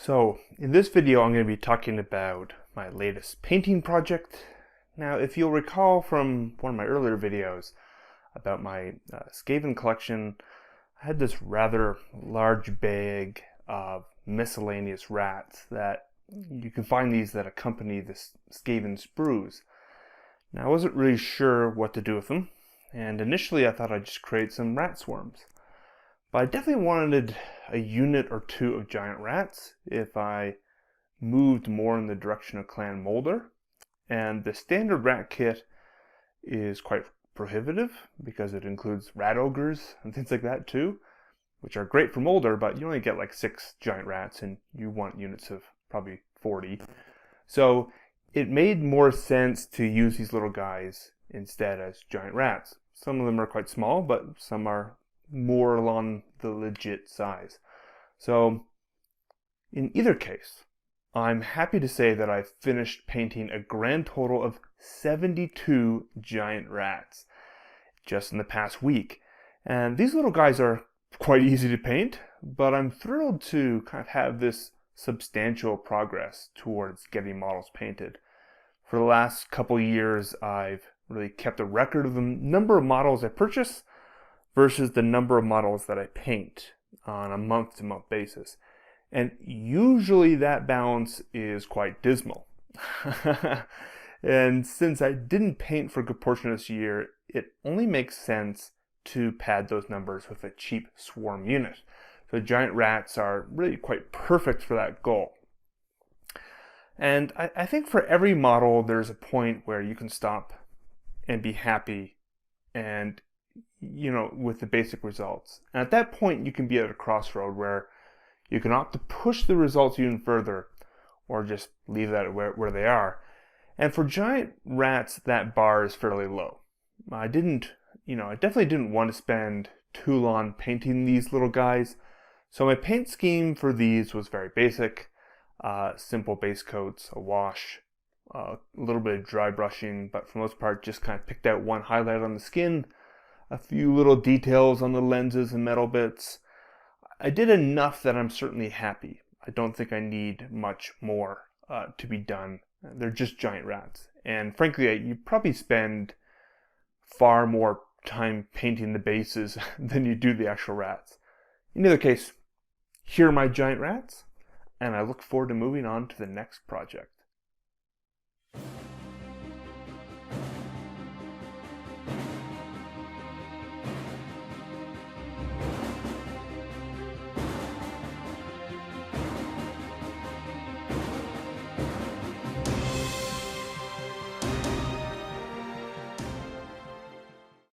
So in this video I'm going to be talking about my latest painting project. Now if you'll recall from one of my earlier videos about my Skaven collection, I had this rather large bag of miscellaneous rats that you can find these that accompany the Skaven sprues. Now I wasn't really sure what to do with them, and initially I thought I'd just create some rat swarms. But I definitely wanted a unit or two of giant rats if I moved more in the direction of Clan Molder. And the standard rat kit is quite prohibitive because it includes rat ogres and things like that too, which are great for Molder, but you only get like 6 giant rats and you want units of probably 40. So it made more sense to use these little guys instead as giant rats. Some of them are quite small, but some are more along the legit size. So in either case, I'm happy to say that I've finished painting a grand total of 72 giant rats just in the past week. And these little guys are quite easy to paint, but I'm thrilled to kind of have this substantial progress towards getting models painted. For the last couple years, I've really kept a record of the number of models I purchase versus the number of models that I paint on a month-to-month basis. And usually that balance is quite dismal. And since I didn't paint for a good portion of this year, it only makes sense to pad those numbers with a cheap swarm unit. So giant rats are really quite perfect for that goal. And I think for every model there's a point where you can stop and be happy and with the basic results. And at that point, you can be at a crossroad where you can opt to push the results even further or just leave that where they are. And for giant rats, that bar is fairly low. I definitely didn't want to spend too long painting these little guys. So my paint scheme for these was very basic. Simple base coats, a wash, a little bit of dry brushing, but for the most part, just kind of picked out one highlight on the skin, a few little details on the lenses and metal bits. I did enough that I'm certainly happy. I don't think I need much more to be done. They're just giant rats. And frankly, you probably spend far more time painting the bases than you do the actual rats. In either case, here are my giant rats, and I look forward to moving on to the next project.